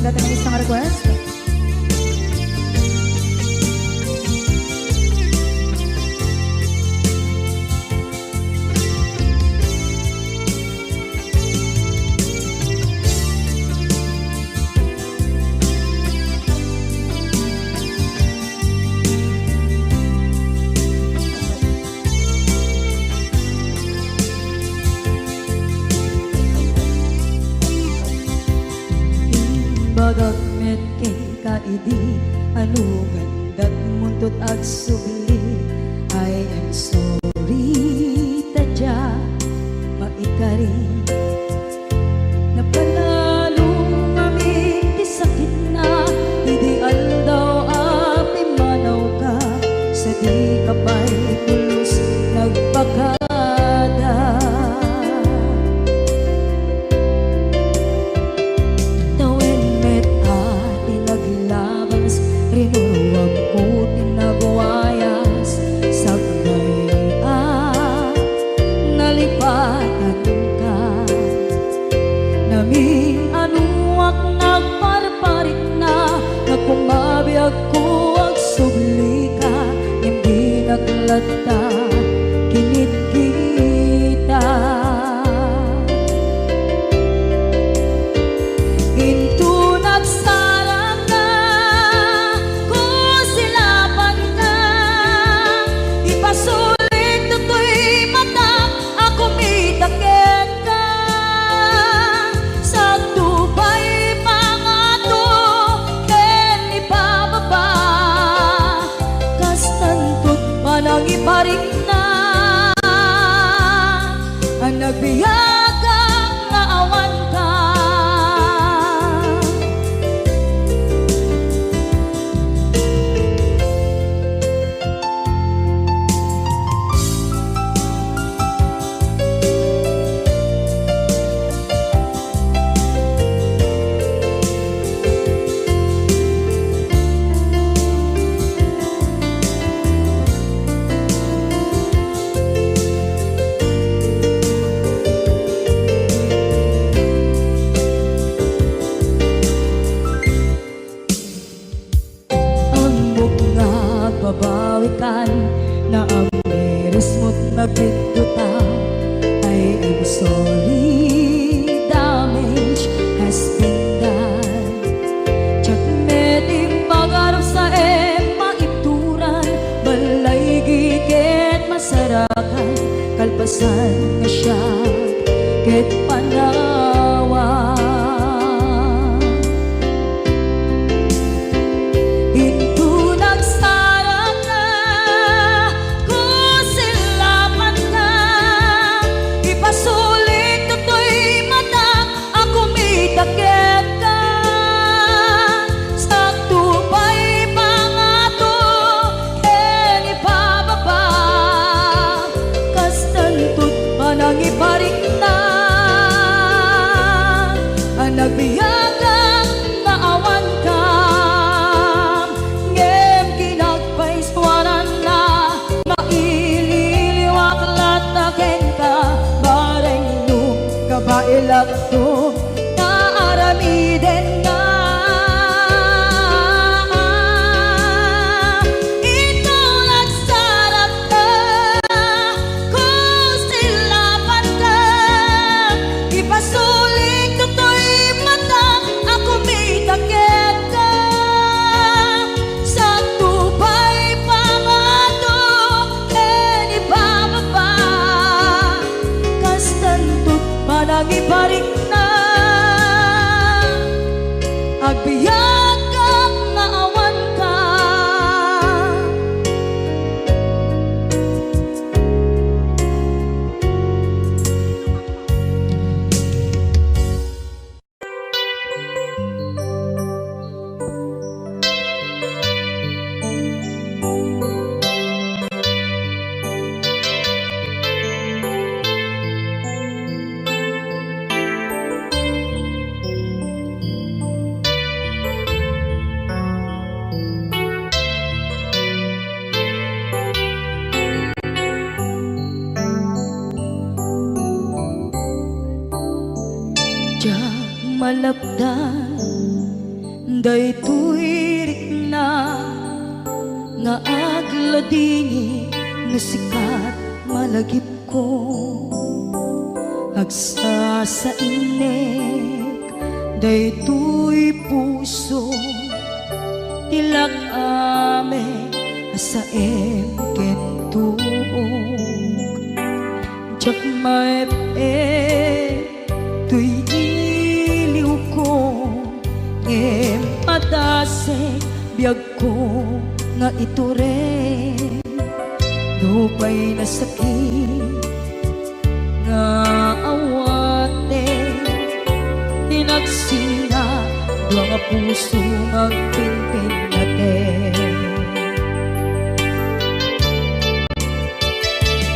naman natin ang isang request. Bagagmet kay kaidi anugan dat muntot ag subli. I am sorry tadya maikari napanalo kami ti sakit na ideal daw api manaw ka sa di kapay pulos nagpakada. Rinuruwag ko tinagwayas sagbay nalipatan ka namin anuak nagparparit na nagkumabiyag ko ag subli ka hindi naglata kinit kita into nagsarap na sulit tutoy mata ako mitaken ka sa tubay pangato ken ipababa kastantot manang iparing na ang nagbiyagang naawan ka. Babawikan na ang meres mo't nagpituta. I am sorry, damage has been done. Tsak meting pagarap sa maituran balay gigit masarakan kalpasan nga siya ket panawa. Iparing na ang nagbiyagang naawan ka ngem kinagpaiswanan na maililiwak lataken ka bareng no kabailak to naaramiden na. Iparing na agbiyak ang naawan ka. malapdan Daytoy rikna nga agladingi nga sikat malagip ko agsa sa inek daytoy puso tilak ame sa kentuog jak may tuy iliw ko ngem padase biyag ko nga ito rin lupay na sakit nga awate tinagsina dua nga puso magpinpin natin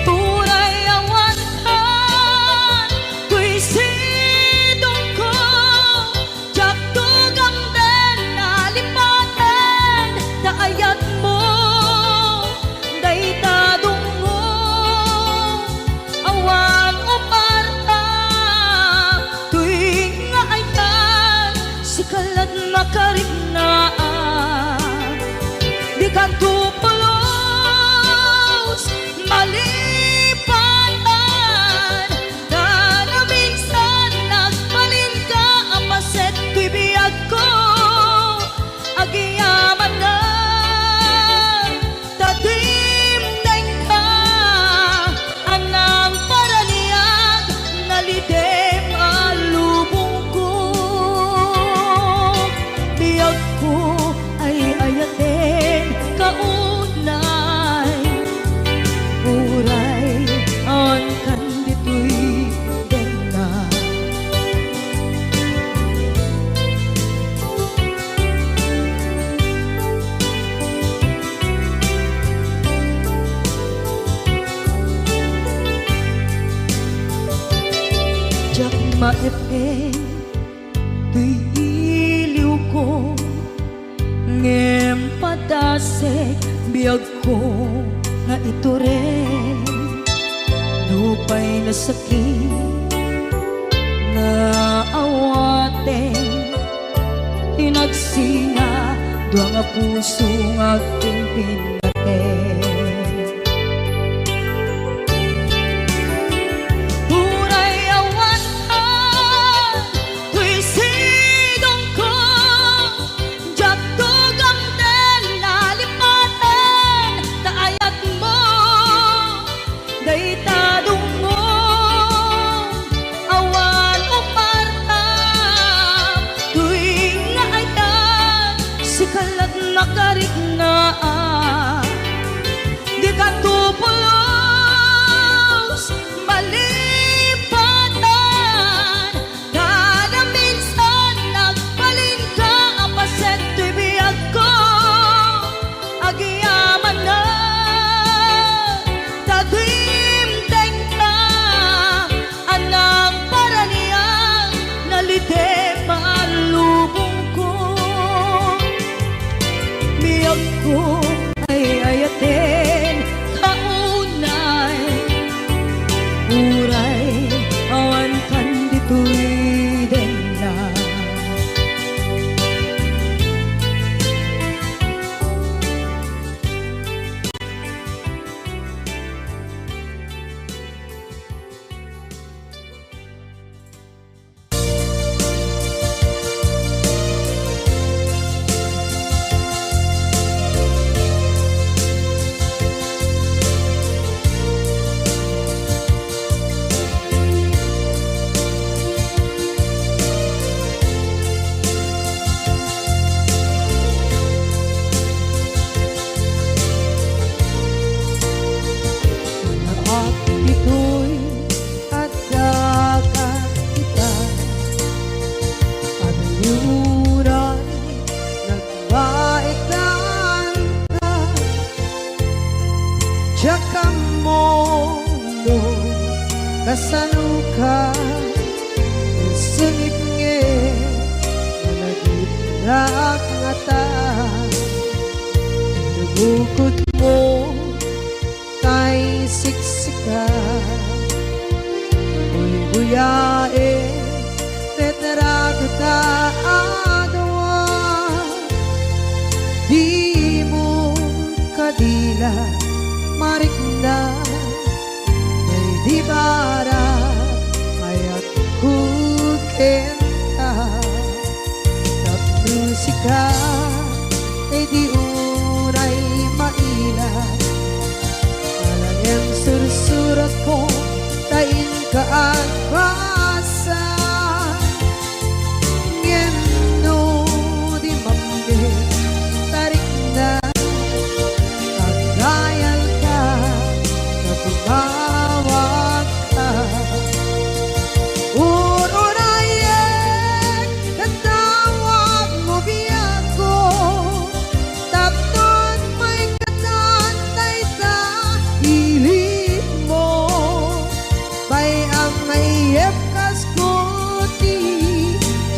turay awantan tuy sidong ko jak tugam den nalipaten na ayat mo daytadong mo awan uparta tuy nga ayat sikalat makarignaan di ka tupulos malipatan na minsan nagbalin ka apaset tuy biyag ko agiyaman na tadimdeng ka anang paraniag nalidem alubong ko biyag ko ay ayatin kaunay uray ang kandito'y dena jak maepeng tuy iliw ko ngem padasek biyag ko nga ito rin lupay na sakit nga awate tinagsina dua nga puso nga pinpinaten uray awantan tuy sidong ko jak tugam den nalipaten na ayat mo daytadong mo awan uparta tuy nga ayat sikalat makarignaan di ka tupulos malipatan kada minsan nagbalin ka apaset tuy biyag ko agiyaman na tadimdeng ka anang paraniang nalidem alubong ko biyag ko ay ayatin kaunay uray awan kandito'y dena at ito'y adagat kita at yuran nagbaitan ka tsaka mo kasanuka singip nge malagip na ngata nabukod mo kay siksika uy buyae tetra kita adawa na may di bara ayat kukenta musika ay di unay maila alang sursurat ko tain ka at basa ngeno di mambe tarik na agayal ka na tumawag ka urunayek katawag mo biyako tapton may katantay ta hilit mo bay ang mayep kaskuti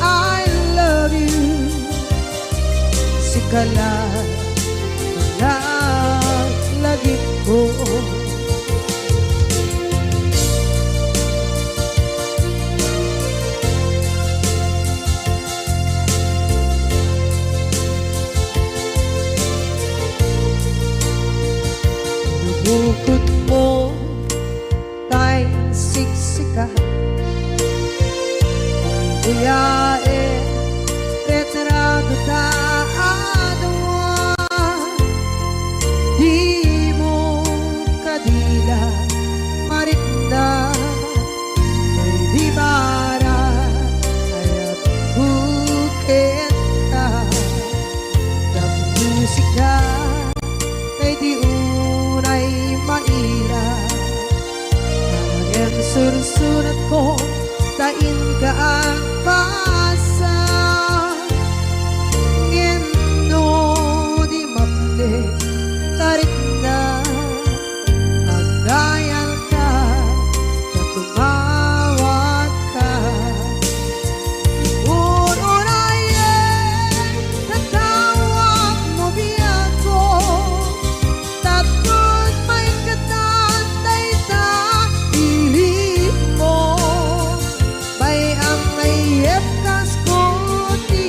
I love you sikala lagit ko bukod mo tay siksika buyae retrado ta adwa di mo kadila marinda ay di bara ayat buketa ng musika ay di unay maila ang sursurat ko tain ka ang pasa ngeno di mapde tarik na ang dayal ka na tumawag ka urunayek natawag mo biyako tapos may katantay ta hilit mo bay ang mayep kaskuti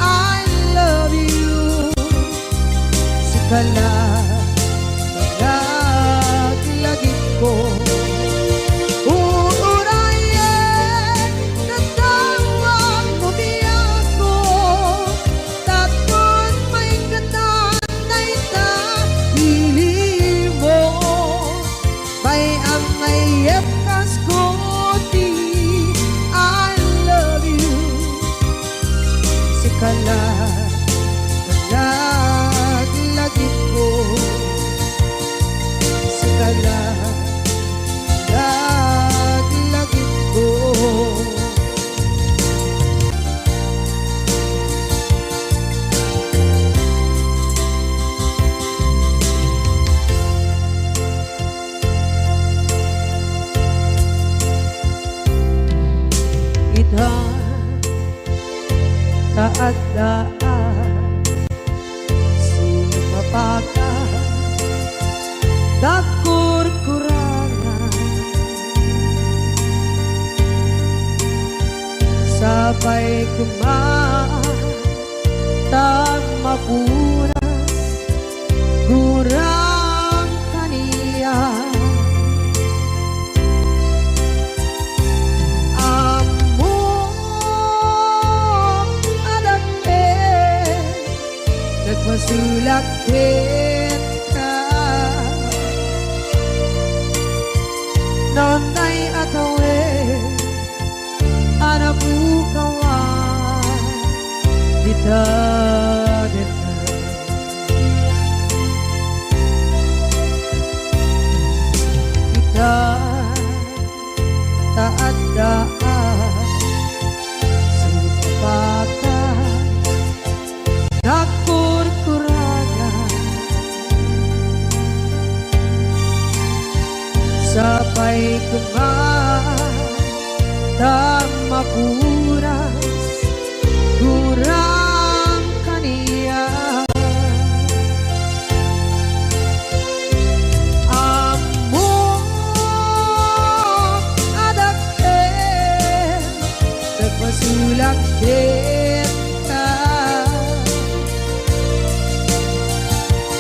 I love you sikala lagit ko urunayek natawag mo biyako tapos may katantay ta hilit mo bay ang mayep kaskuti I love you sikala lagit ko sikala lagit ko ita taat daan sumapaka dakur-kurangan sabay kumaan tag mapunas gurang kaniya masulakit ka nonay atawe anabukawan dita kita taat daan supakan dakur-kurangan sabay kumaan tag mapuras gurang kaniya amo adake nagpasulakit ka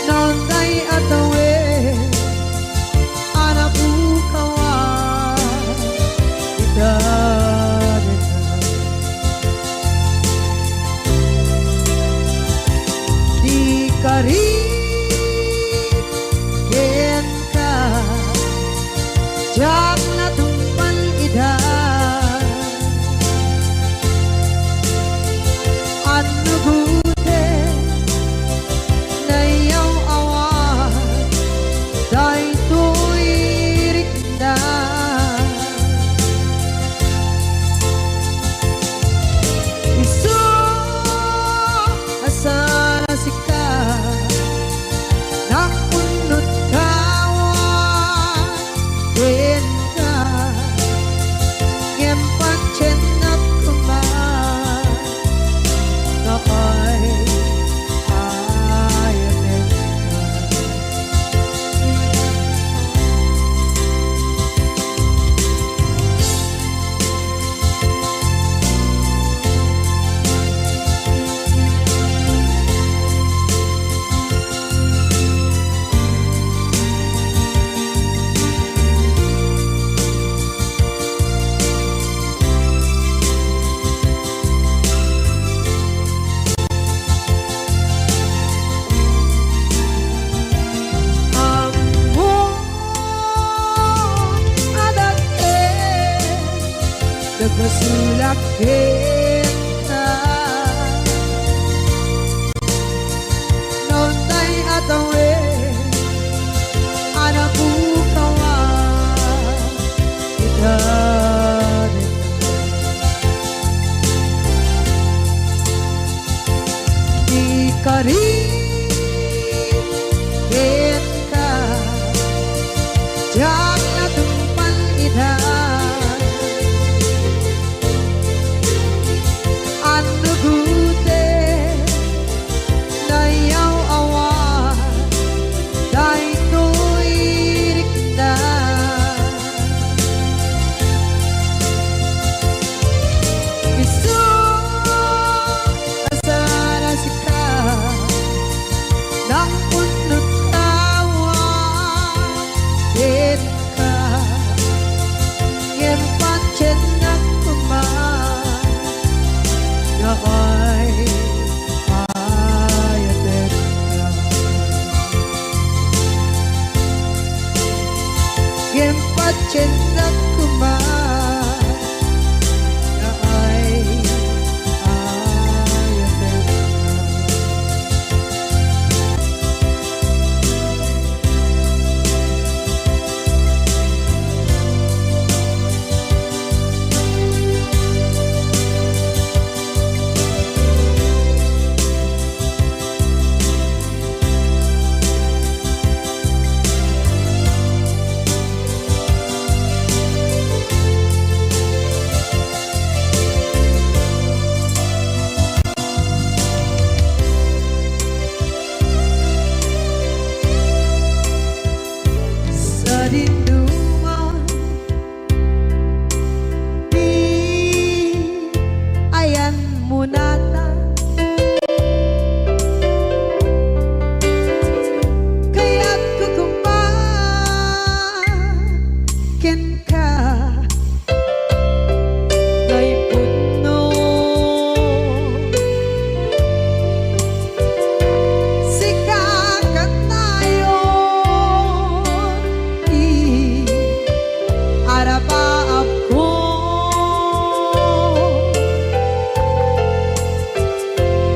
nonay atawe Masulak kita Nonday atawe Anak bukawa Kita Di karin ka Jak na tumpan ita Ano gute na yaw awa Dahil to'y rikta Isu asara sika Nang unod tawa Din ka Ngem pancen ng kumain Na ay ayatin ka Ngem pancen ng kumain Na ay ayatin ka Sa dinduman Di ayan mo nata Kaya't kukumakin ka Kay puno Sikakat tayo Arapaap ko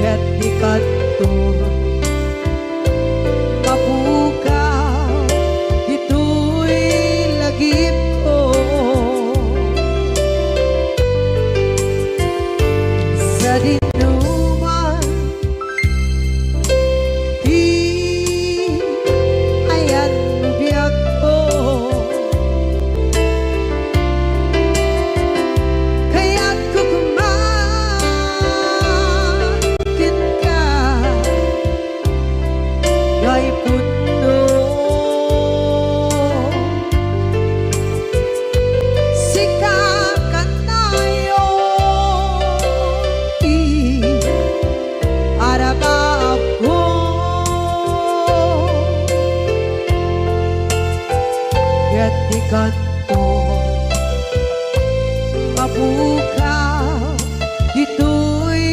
Ket di kadto mapukaw Dito'y lagip ko Sa dinuman Di ayan biyag ko Kaya't kukumakin ka Gay puno Sikakat tayo Arapaap ko Ket di kadto mapukaw Dito'y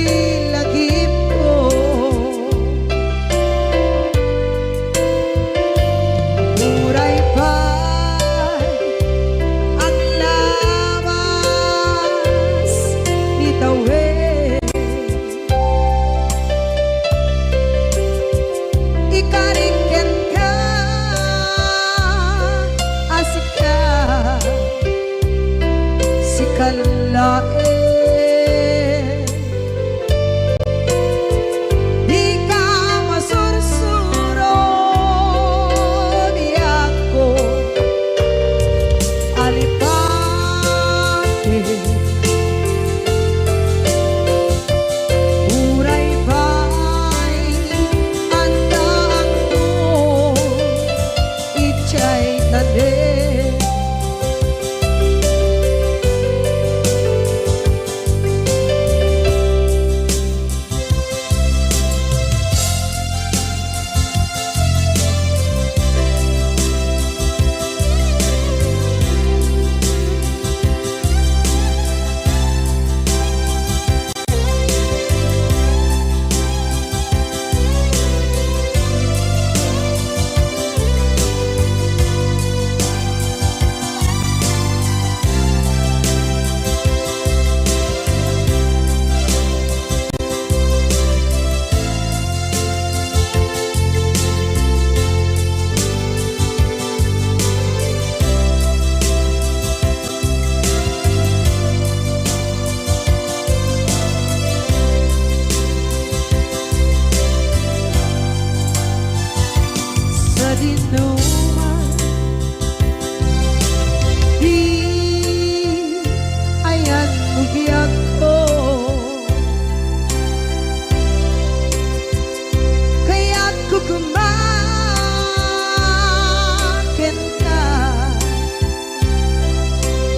lagip ko Muray pa'y ang lawas ni Tawe Ikariken ka asik ka Si kalae Di ka masursuro Di ako alipate Uray ba'y andaan ko Ichay tade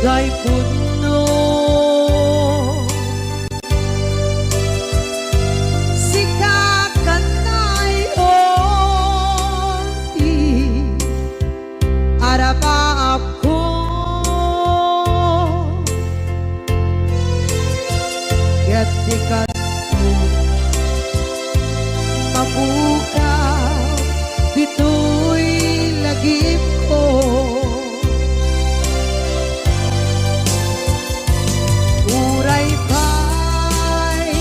day puno sikakanay onti arapa ako yatikan mabukaw bito'y lagip ko uray pa'y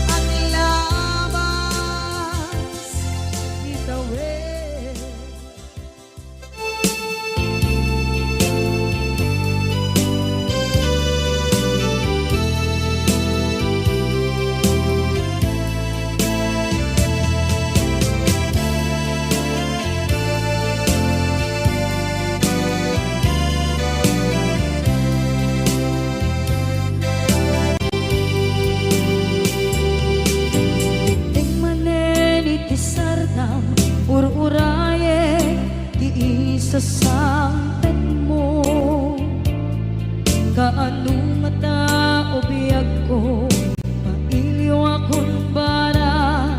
ang labas itawid ur-uraye di isa sampet mo kaano mata o biyag ko mailiw akong bara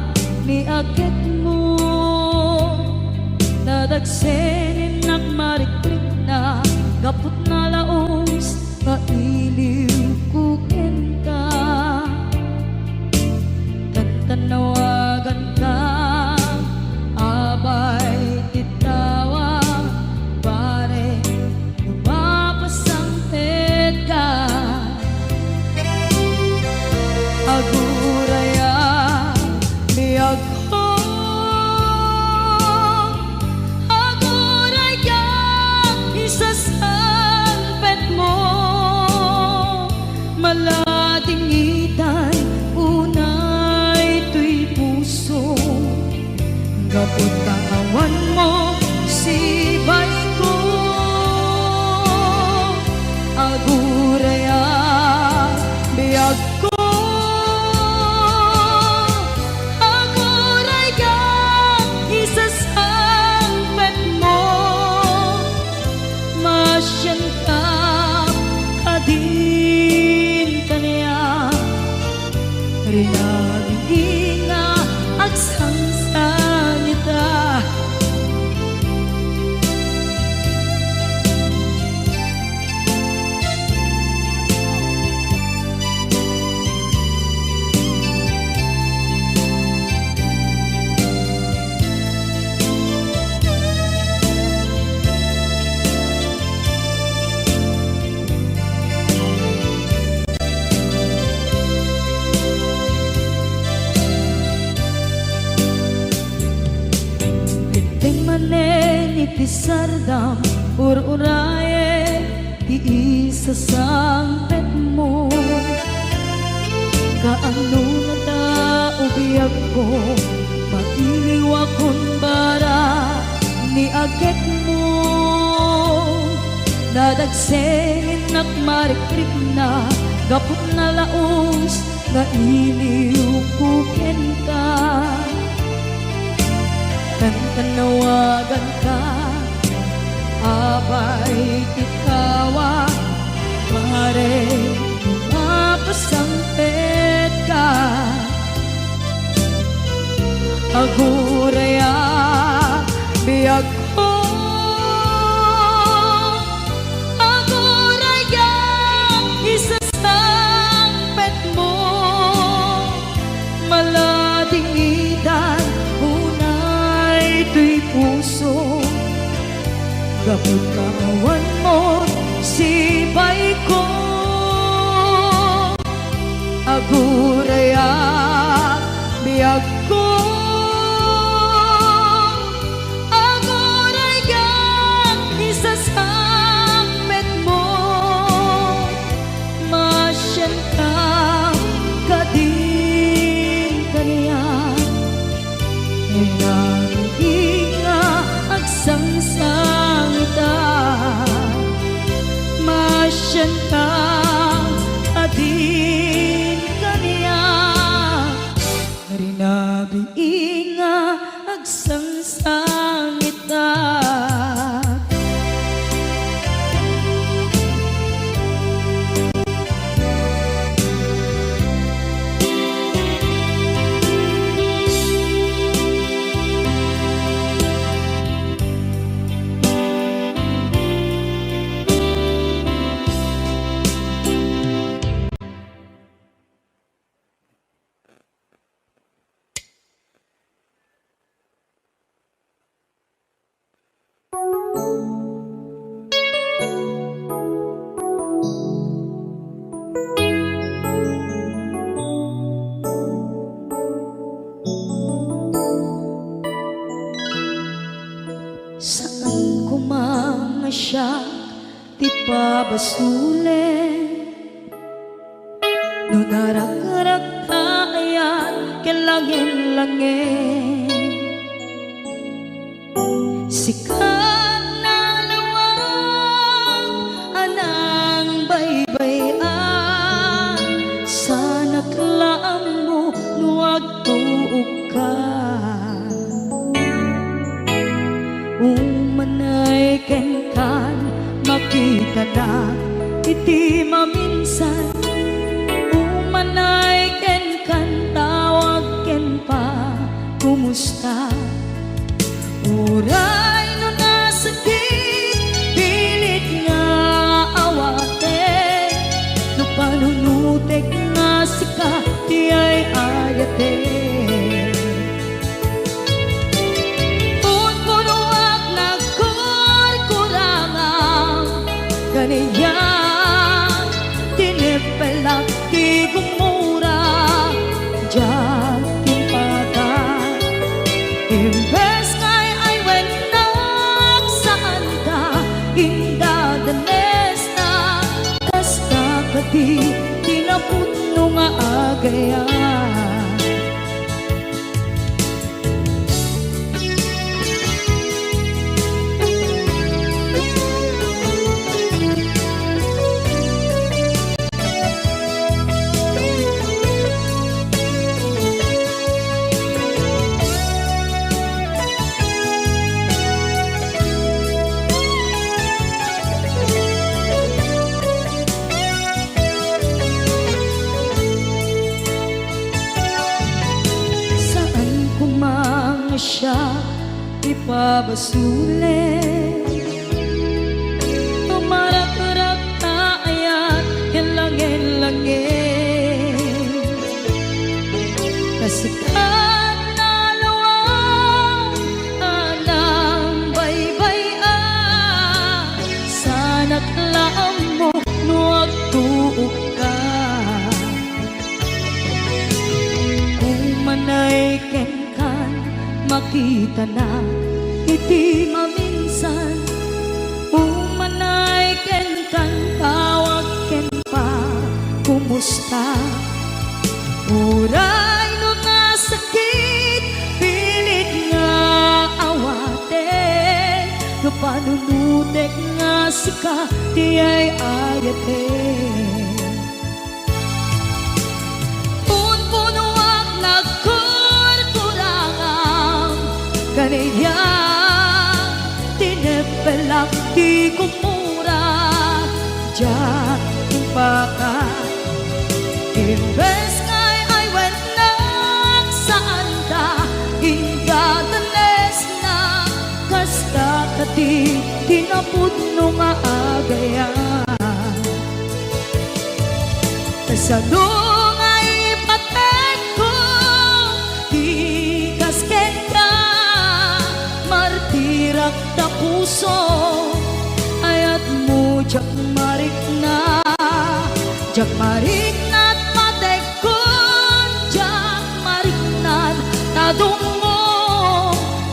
ni akit mo nadagsenin at marikrik na gapot na laos mailiw kukin ka tantanawagan ka abay titawa pare lumapasangpet ka aguraya biyag ko aguraya isasangpet mo malating itay unay tuy puso gapot kawan mo sibay ko aguraya biyag ko aguraya isasangpet mo masyan ka kadin kaniya rinabing nga agsangsan itisardam ur-uraye di isa sampet mo kaano na tao biyag ko mailiw akong bara ni agit mo nadagsenin at marikrik na gapot na laos nga iliw kukin ka tanawagan ka abay titawa pare lumapasangpet ka aguraya biyag ko aguraya isasangpet mo malating itan tuy puso gapot kawan mo sibay ko aguraya biyag ko aguraya isasangpet mo masyan ka kadin kaniya sangsangita masyan ka adin kaniya rinabi nga agsangsangita ipabasulit. No narak-rak ayan kilangin-langin, sikat na lawag anang baybayan, sana klaam mo nuwag tuog ka. Umanay ken kan makita na iti maminsan, umanay ken kan tawag ken pa kumusta. Uray no nasakit pilit nga awate, no panunutek nga sika di ay ayate. Punpunuak nagkurkurangang ganyan, tinipelak di gumura diyan timpagan. Imbes ngay ay wenak saan ka indadanes na, kasta kadi tinaputno nga agayan. Siya ipabasulit, tumarak-rak na ayan kilangin-langin, kasikat na lawag anang baybayan, sana't laam mo nuwag tuog ka. Umanay ken makita na iti maminsan, umanay ken kan tawag ken pa kumusta. Uray no nasakit pilit nga awate, no panunutek nga sika di ay ayate. Punpunuak kaniya tinepelak di kumura diyan timpaka. Imbes ngay ay wenak saan ka indadanes na, kasta kati tinaputno nga agayan. Kasadong ay patek ko di kasken ka, martirak ta puso ayat mo jak marik na at matekon, jak marik na tadungo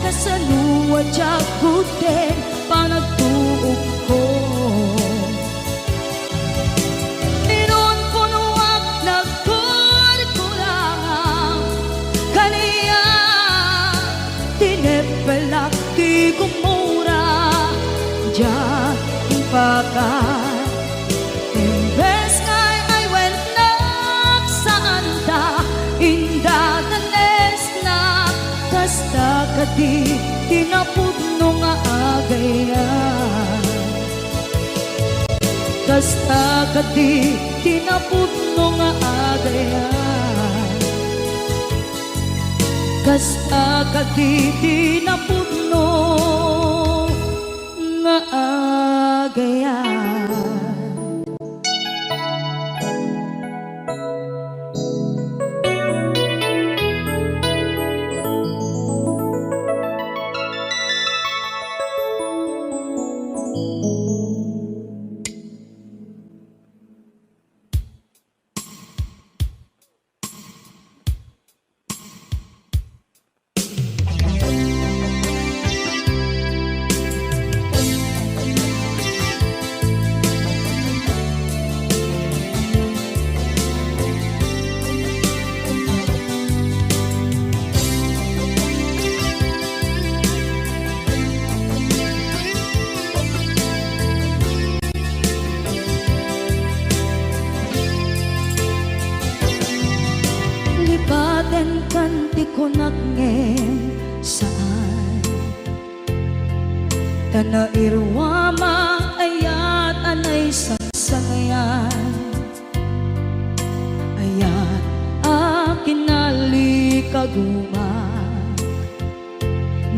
kasaluwa jak kuten panagtuog ko. Inon punuak nagkurkurangang kaniya tinepelak di kumura diyan timpakan. Imbes ngay ay wenak saan ta indadanes na, kasta kadi tinaputno nga agayan. Kasta kadi tinaputno nga agayan. Kasta kadi tinaputno nga agayan. Yaten kanti ko nagngem saan Tanairwama ayat anay sangsangayan Ayat akin nalikaguma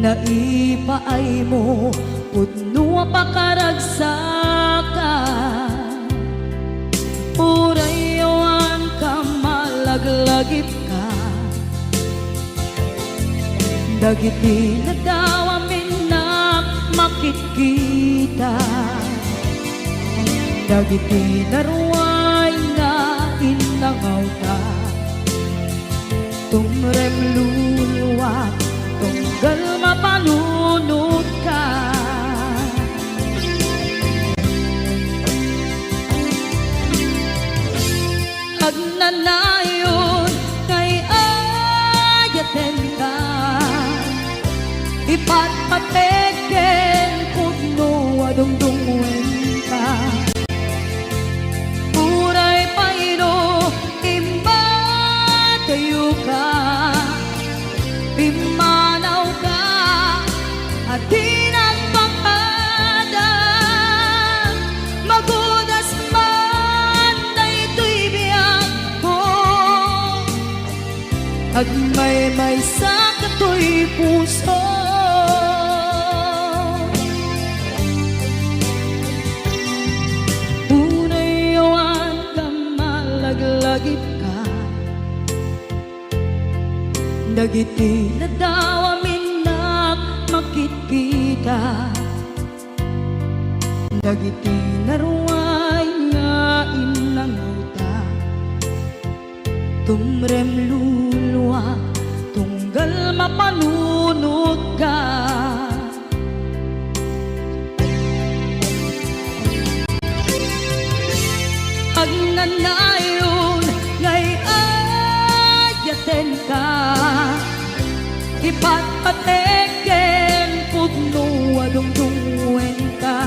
Naipaay mo Pudno pakaragsakan Urayawan ka malaglagip ka Dagiti na daw amin na makikita Dagiti na ruway na inangaw ka Tumrem luluwa Tunggal mapanunod ka Agnanayon kay ayaten ka Ipatpateken pugno adungdungwen ka Uray paino imatayo ka Pimanaw ka at di nagpakada Magudas man na ito'y biyak ko Agmay-may sa kato'y puso Unayawan ka malaglagip ka Dagiti na daw amin na makikita Dagiti na ruway nga inangaw ta Tumrem luluwa tunggal mapanunod ka Agnanayon ngay ayaten ka Ipatpateken pudno adungdungwen ka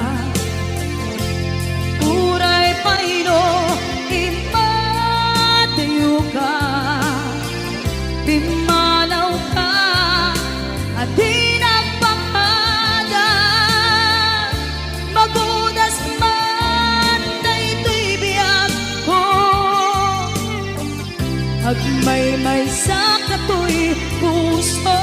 Uray paino imatayo ka Pimanaw ka at di nagpakada Magudas man na ito'y biyak ko Agmay-may sa kato'y puso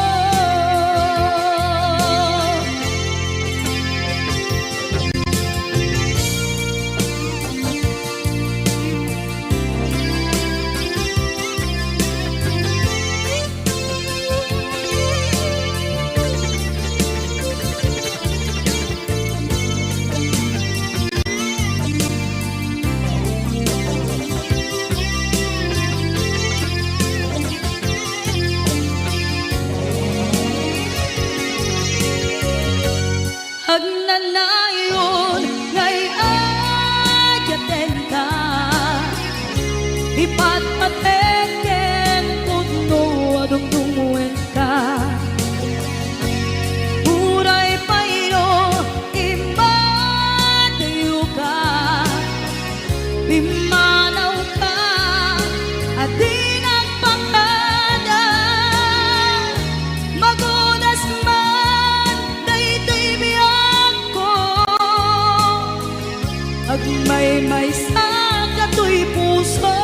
Agnanayon ngay ayaten ka Ipatpateken pudno adungdungwen ka Uray paino imatayo ka Pimanaw ka at di nagpakada Magudas man na ito'y biyak ko Agmay-may sa kato'y puso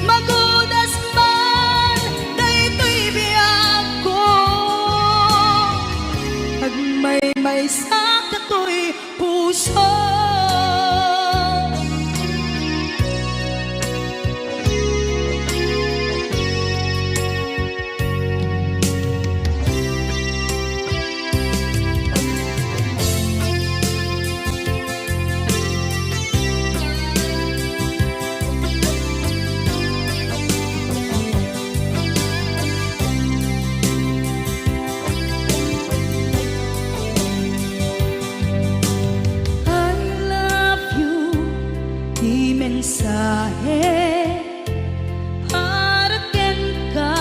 Magudas man na ito'y biyak ko Agmay-may sa kato'y puso mensahe haraken ka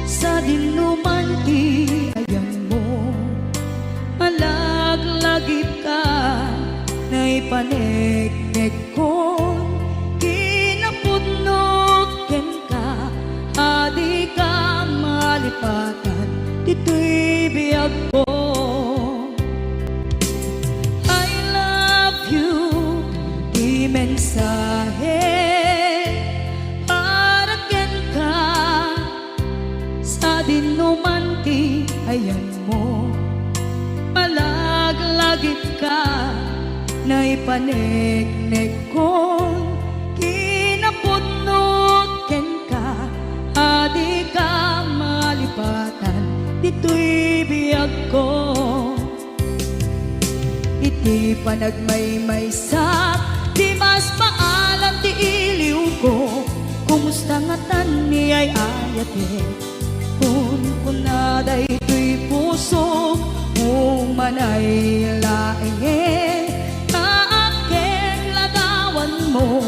sa dinuman ti ayan mo malaglagip ka na ipaneknek ko kinapos malipatan, dito'y biyag ko. I love you, di mensahe para ken ka sa dinumanti ayan mo. Malaglagip ka na ipanegnek kong kinapudnot ken ka, adi ka malipatan, dito'y biyag ko. Iti panagmaymaysak, di mas paalam ti iliw ko, kumusta nga tan ni ay ayate, kun kunaday to'y puso, umanay laeng, kaakeng ladawan mo,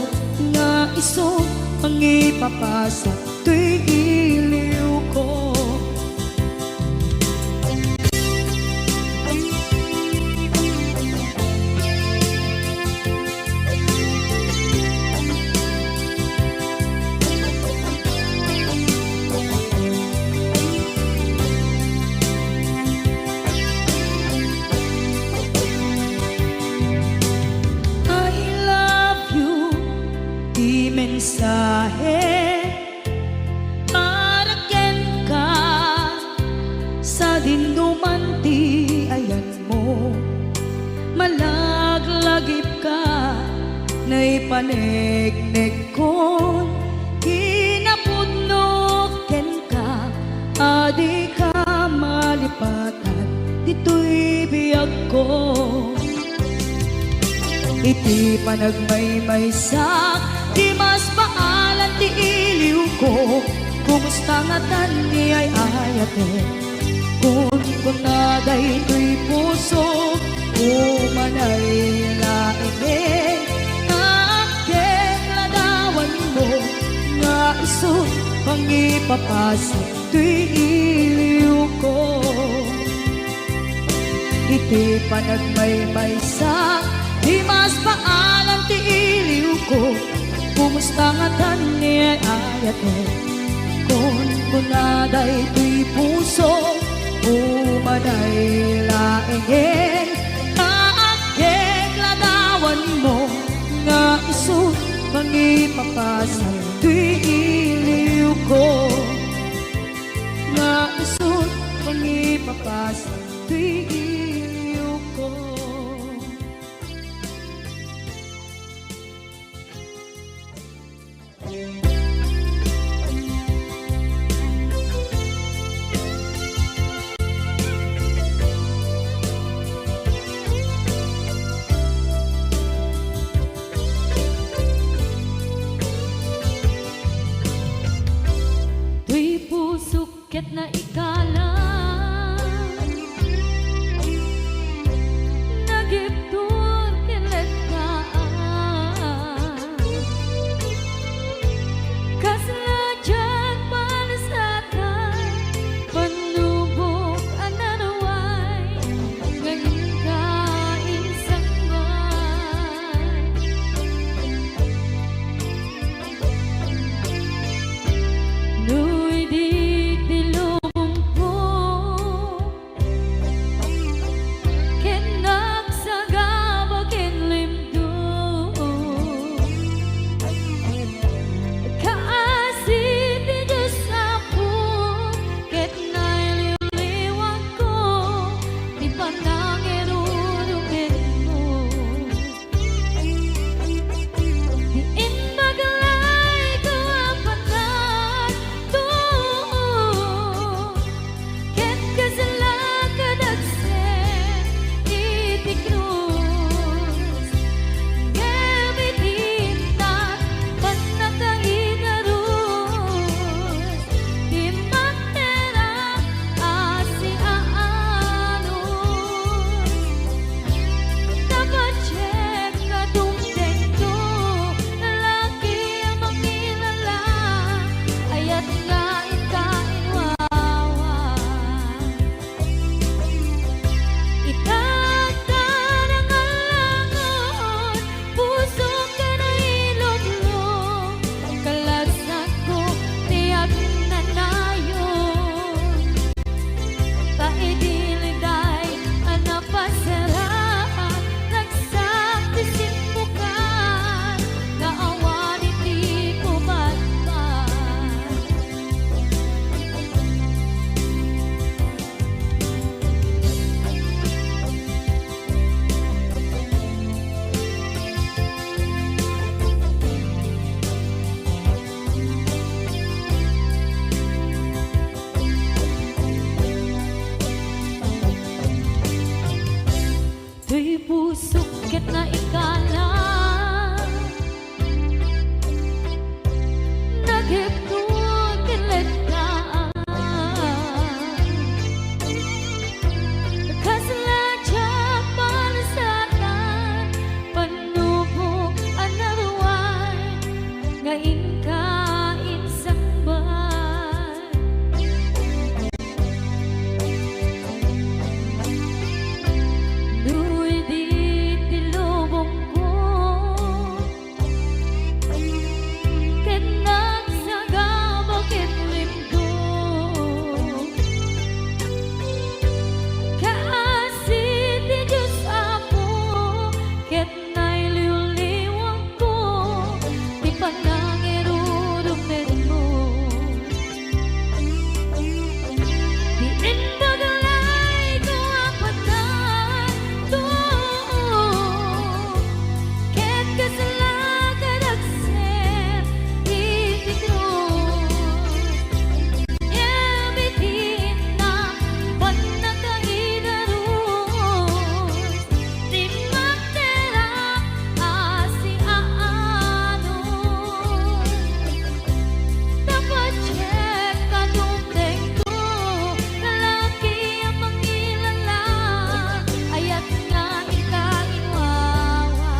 nga iso pangipapasa to'y iliw ko. Mensahe para ken ka sa dinumanti ayan mo. Malaglagip ka na ipanegnek kon kinapudnot ken ka, adi ka malipatan, dito'y biyag ko. Iti panagmaymaysak, di mas paalan ti iliw ko, kumusta nga tan ni ay ayate, kun kunaday to'y puso, umanay laeng, kaakeng ladawan mo, nga iso pangipapasa to'y iliw ko. Iti panagmaymaysak, di mas paalam ti iliw ko, kumusta nga tan ni ay ayate, kun kunaday to'y puso, umanay laeng, kaakeng ladawan mo, nga iso pangipapasa to'y iliw ko, nga iso pangipapasa to'y iliw ko. Di puso ket na ikala naghipnot kilit ka kasladya palasatan panubok anaruan ngain ka insambay Duy di tilubong ko ket nagsagabak ket limdo kaasit ti Diyos Apo ket nailiw-liwang ko ti panangirurumid mo Diin bagalay ko apatan to ket kasalakan aksen itigros Yamitin na panagkaidaros di magterap asi aanos dapat check kadumdeng ko lalaki ang mangilala ayat nga ikainwawa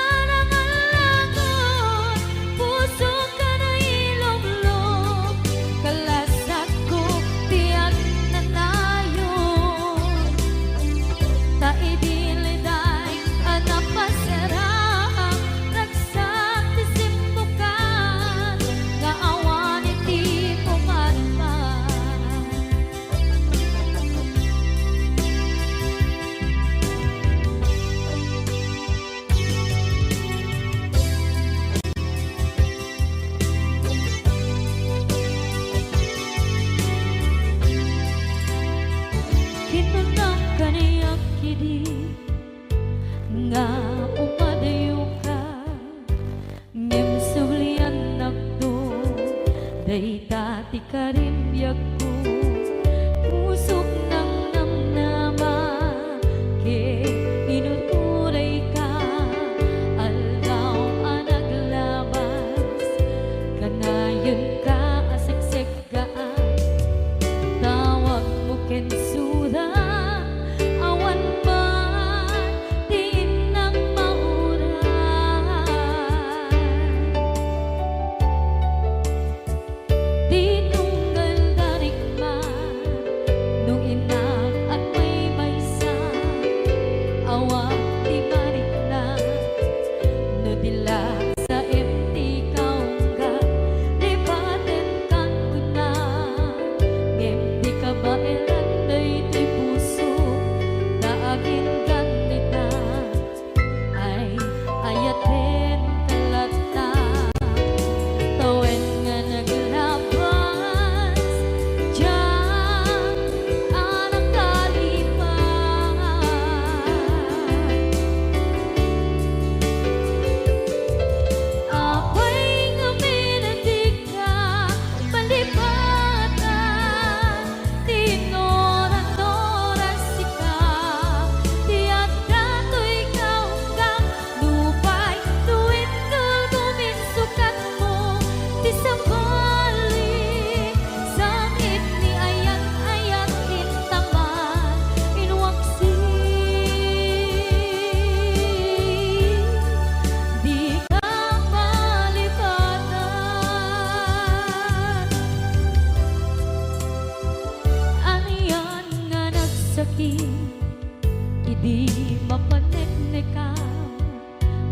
Itatarangan puso ka na ilong-long kalasag ko tiyak na tayo taidiliday anapasarang ragsak ti simbukan nga awan iti pumarman Kinunang kaniyak kidi nga umadayo ka ngem sulian nakto day dati karimbyak ko pusok ng namnama ke inuturay ka aldaw ang naglabas kanayon ka asiksik ka tawag mo kensuda awan man din ang mauran di tunggal darigman nung inak at may maysa awang di marikna no dila sa empty kaungga di paten kan kuna ngem di ka ba day ti puso kaagin ganita ay ayaten kalata tawen nga naglabas diyan anak kalipan apay nga minatig ka palipatan tinoran-noras sika tiyak dato'y kaunggang lupay tuwid tulgumin sukat mo ti sabalik sakit ni ayat-ayat intaman inwaksi di ka palipatan Aniyan nga nagsakit Idi mapaneknekam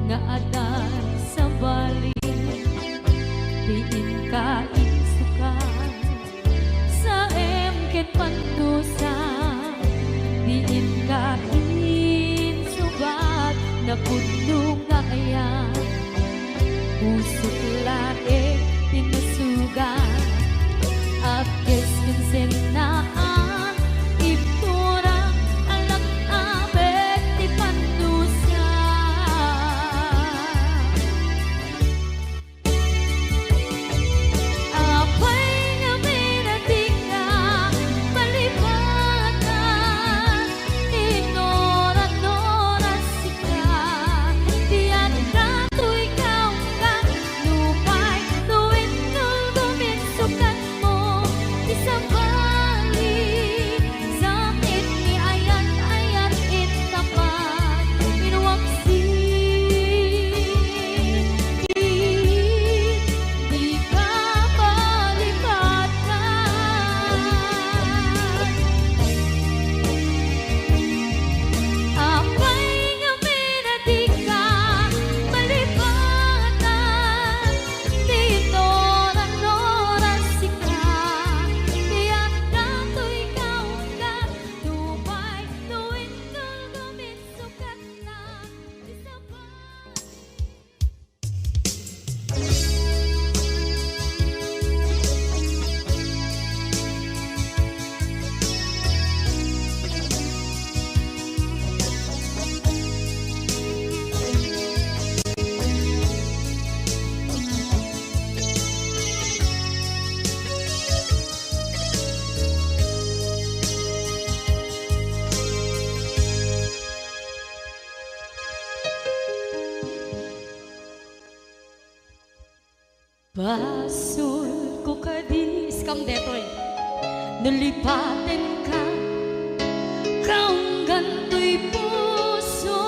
nga adan sa bali diin ka insukan sa emket pantusa diin ka insubat na puno nga ayan pusok lae tinusugan apkes kinsenaan ipturang alak abet ti pandusan Basol ko kadis kam detoy nalipatin ka kaong ganto'y puso.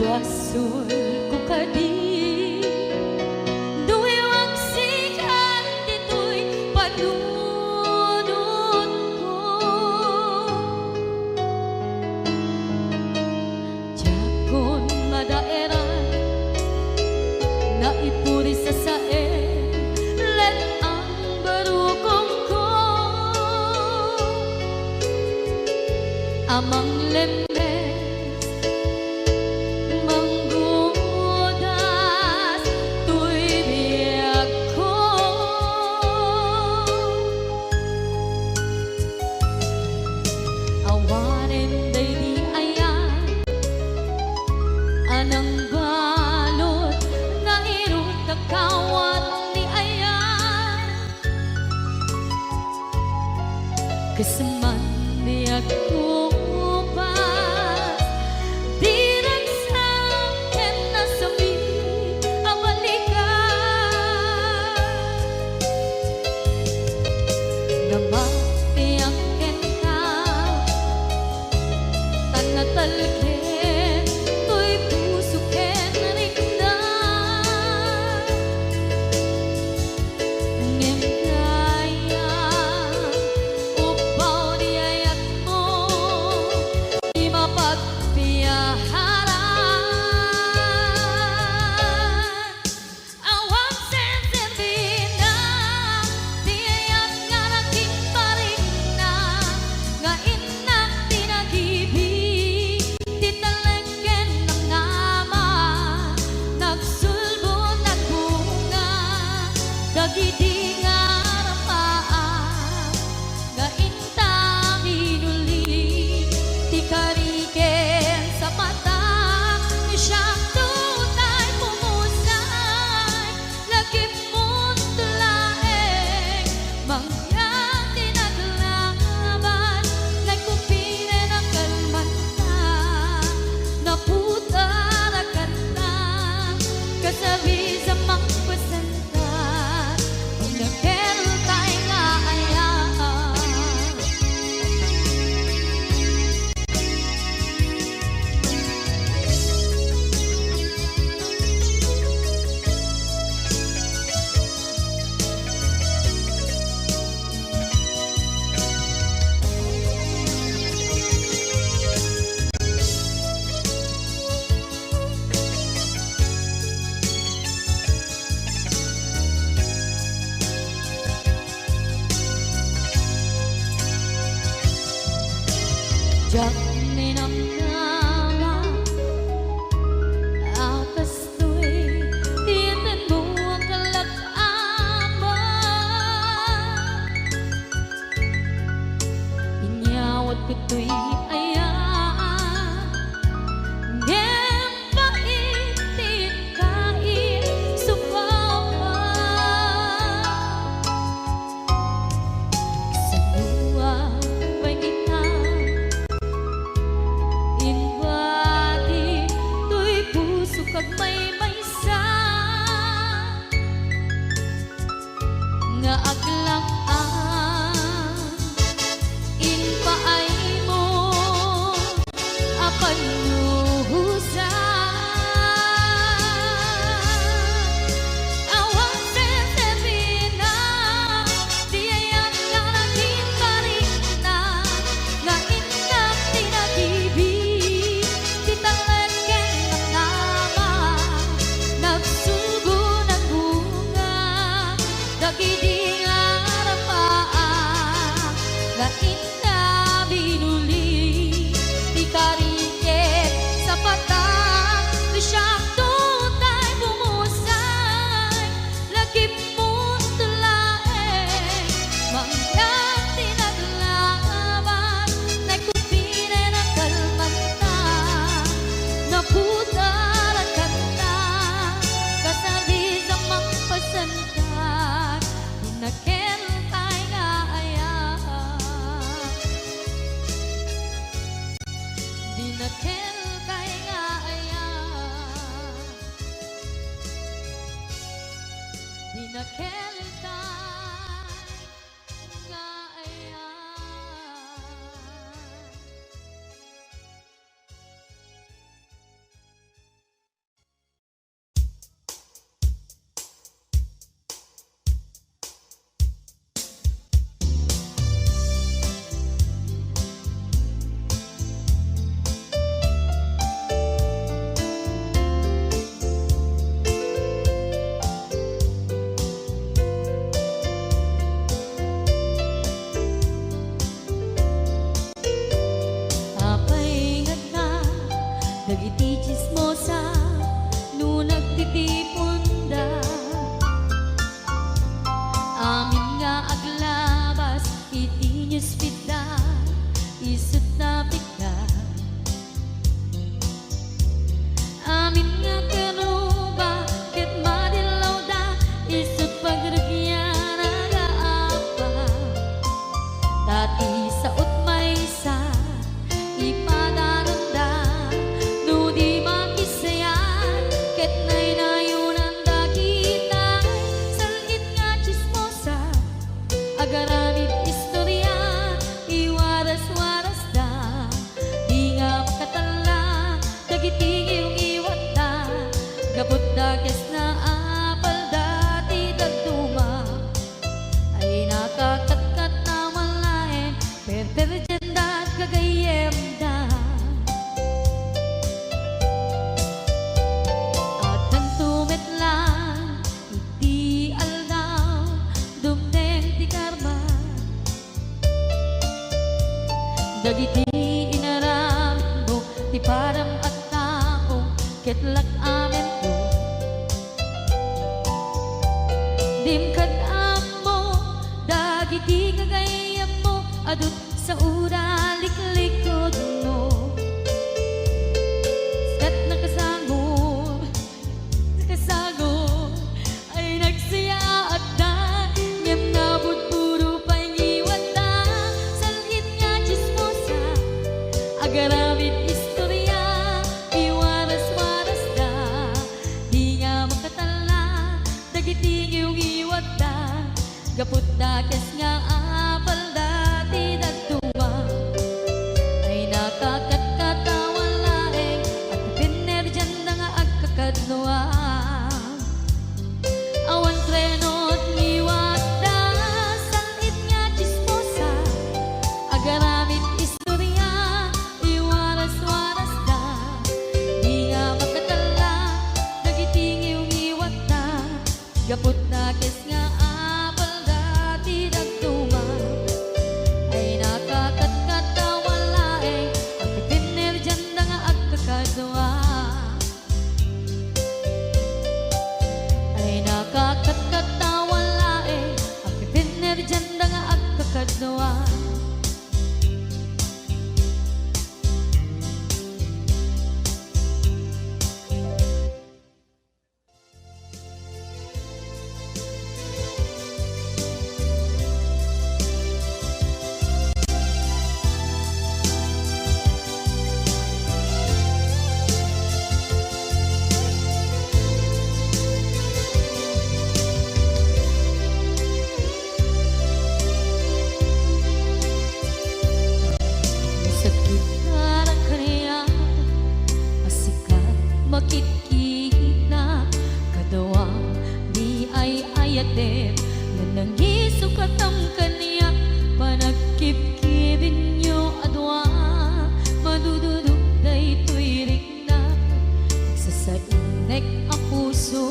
Basol ko kadis duwewang sikan dito'y panunod ko. Jakon madaeran naipuri sa sae let ang barukong ko amang lemes manggudas tuy biyak ko awanen day di ayan anang balot na irot kakawat ni ayan kasaman di ako pas di nagsakin na sabi ang balikan na mapiyakin ka tanatalkin to'y pusukin rikna ngem kaya upaw di ayat mo di mapagpiyaharan awang sensembina di ayat nga nagkiparin na nga inak tinagibig di talengken ng nama nagsulbo nagbunga dagiti nga rapaan nga intang inuli ti kariken sa mata siyang tunay pumusay lagip mo't laeng mangyang tinaglaban nagkupire ng kalmanta naputarakan na kasabi sa magpasantan kung nagkero tayo nga ayan. Jak ninamnama akas to'y tiyan mo ang kalak-aman inyawat ko to'y ayan ngem paitin kain supawan sa luwa pangitan inwati to'y puso kag may maysa nga aglang-an inpaay mo apan nuhusan awang sensembina di ayat nga nagkiparin na nga inak tinagibig di talengken ng nama nagsugo ng bunga dagiti nga rapaan nga inna binuli di kariket sa patang di siyang tutay bumusay lagip mo't laeng mangyang tinaglaban nagkupire ng kalmanta naputarakan na kasabi sa magpasantan inakel tayo nga ayan di nakel tayo nga ayan nakakatkat na malain, perperjenda at kagayem da. At ang tumit lang, iti aldaw, dumdeng ti karma. Dagiti inaramit mo, ti param at tao, ketlak amin ko. Dimkad mo, dagiti kagayam mo, adut sa ura liklikod mo. Skat nakasagor, ay nagsaya at da, ngem nabot puro pangiwat da, salhit nga chismosa, agaramit istorya, iwaras-waras da, di nga makatala, dagiti yung iwat da, gapot da kes nga apal da, ti dagtuma, ay nakakatawan laeng, at pinerjan da nga agkakadnoa. Awan trenot ngiwat da, salhit nga chismosa, agaramit istorya, iwaras-waras da, di nga makatala, dagiti yung iwat da, gapot na kes nga apal da, ti dagtuma, ay nakakatkatawan laeng, at pinerjan da nga agkakadwa. Ay nakakatkatawan laeng, at pinerjan da nga agkakadwa. Sakit na ng kaniya, masikat makikita, kadawang di ay ayatem, na nangisukat ang kaniya, panagkip-kibin nyo adwa, madududog na ito'y rikna, nagsasainek ang puso,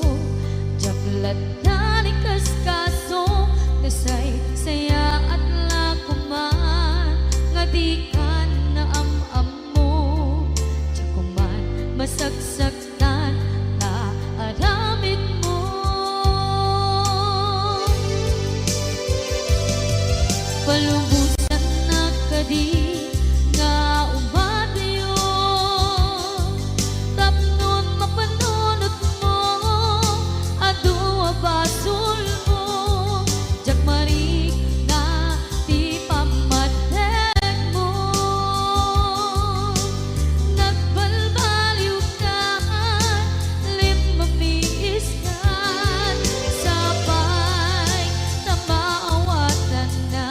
jaklat na ni kaskaso, nasay saya at lakuman, nga di ka na am-am mo, tsakuman masagsaktan na aramid mo. Palubusan na kadi nga umadayo, tapnon mapanunot mo, adua basul mo, jakmarik na ti pamadeg mo. Nagbalbaliw ka, limang niis ka, sabay na maawatan na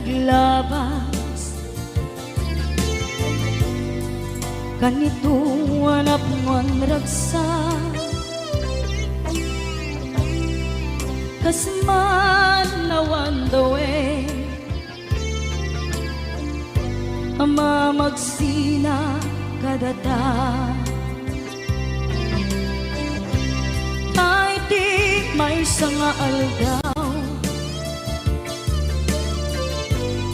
naglabas kanito anak mon ragsa kasman nawan dawe ama magsina kadata ay di may sanga aldaw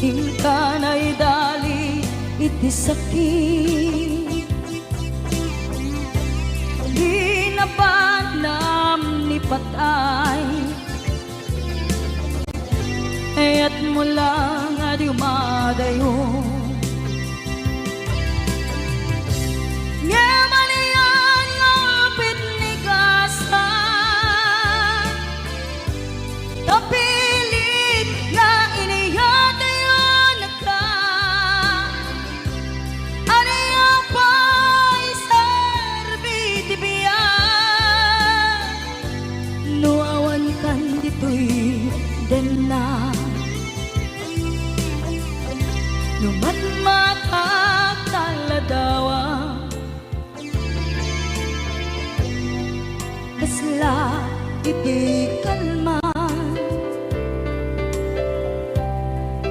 hingkanay dali iti sakit di na panam ni patay at mula nga di umadayo nga maniyan nga apit ni kasa tapilit nga iniyatayo naka aniya pa'y sarbiti biya nuawan kan dito'y den na numatmatak taladawa kasla iti kalman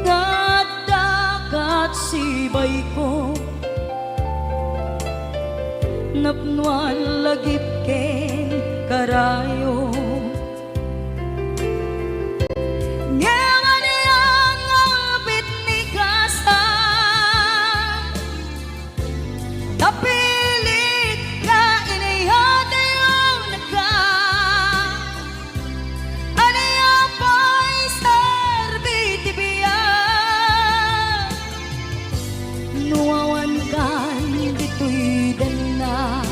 dagat sibay ko napnuan lagip ken karayo tapilit nga iniyatayo naka aniya pa'y sarbiti biya nuawan kan dito'y dana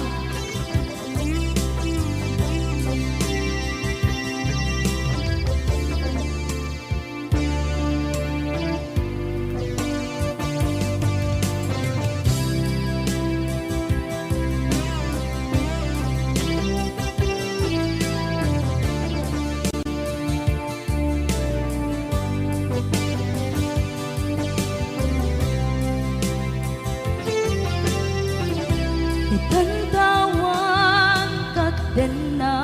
itantawan kat den na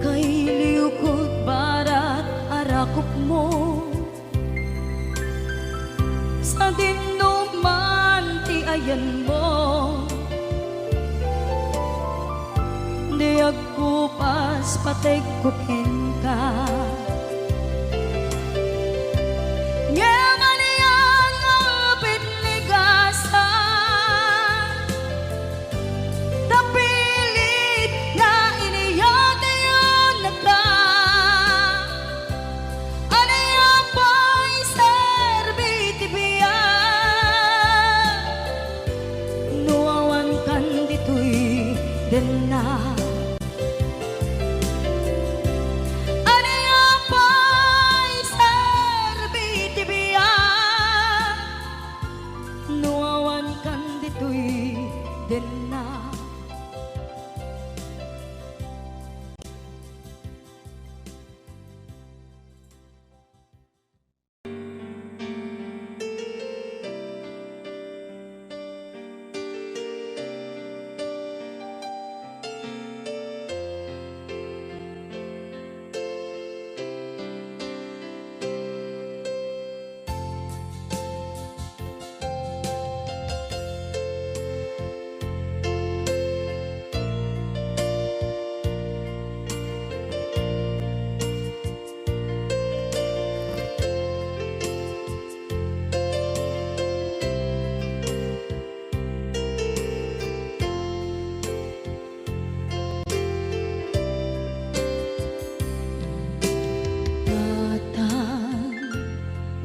kay liukod barat arakop mo sa dinuman ti ayan mo di agkupas patay kuken ka den na aniya pa'y sarbiti biya nuawan kan dito'y den na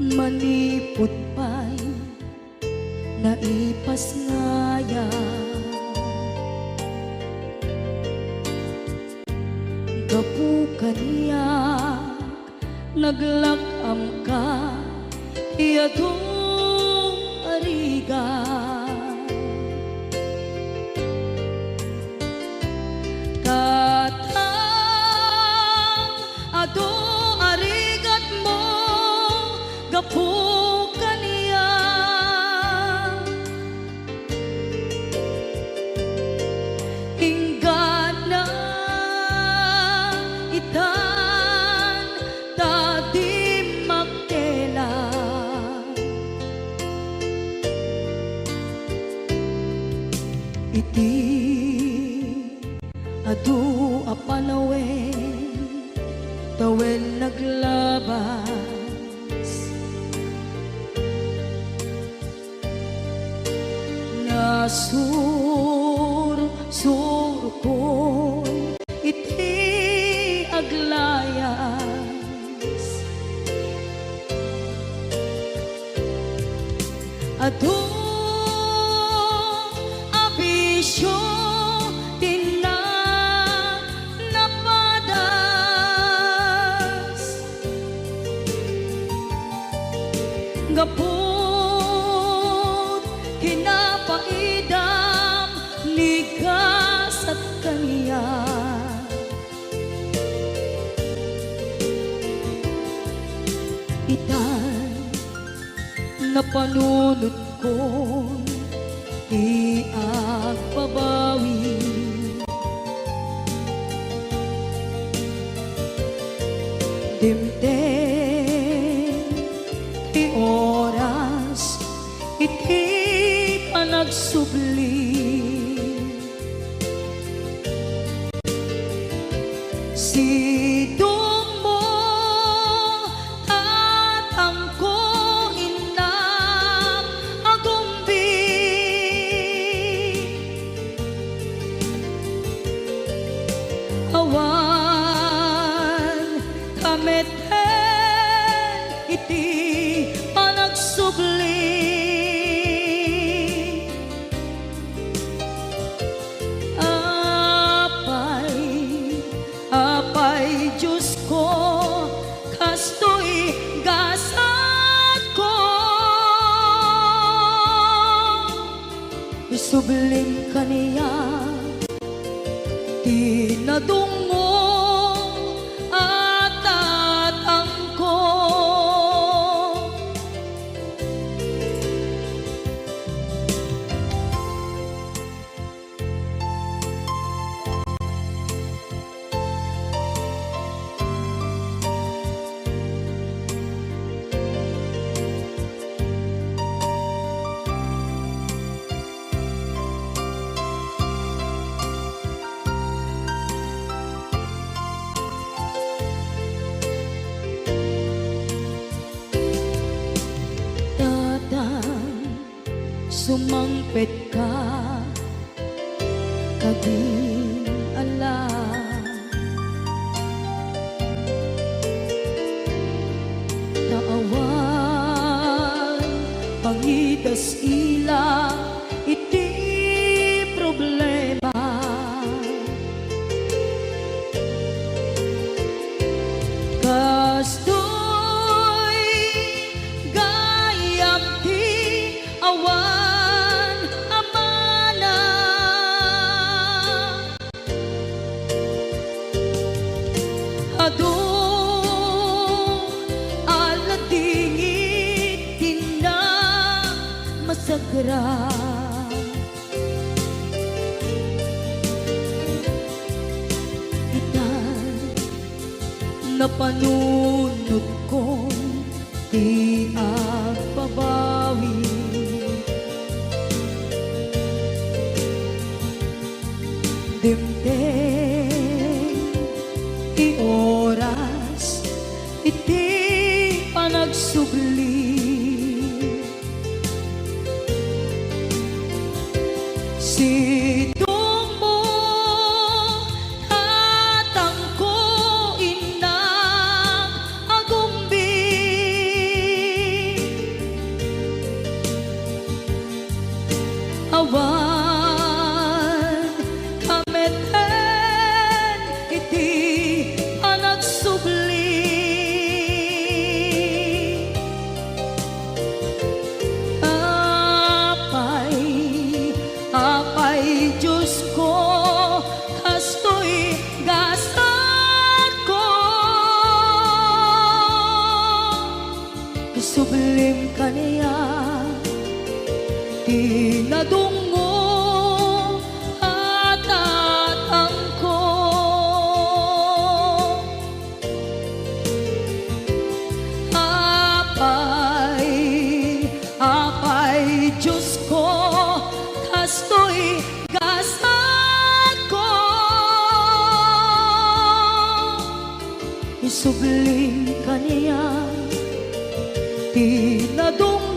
manipot pa'y naipas ngaya gapukan niya naglakam ka iyadong ariga katang ado arigat tawen naglabas, nasur-sur ko'y iti aglayas, adong abisyo gapot kinapaidam ligas at kaniya, itan na panunod ko di agbabawi, dimdim oras iti panagsubli, sidong mo tatangko inang agumbi, awan kameten iti panagsubli, apay Diyos ko kastoy gasat ko, isublim kaniya tinadungo at tatangko, sumangpet ka kading alam, naawan pangitas ila iti problema, kastoy gayam ti awan aladingit tina masagra, itan na panunod kong di agbabawi, dimdim ti oras iti panagsubli, sidong mo tatangko inang agumbi, awan kameten iti panagsubli, apay Diyos ko kastoy gasat ko, isublim kaniya tinadungo at tatangko, apay Diyos ko kastoy gasat ko, subling kaniya tinadong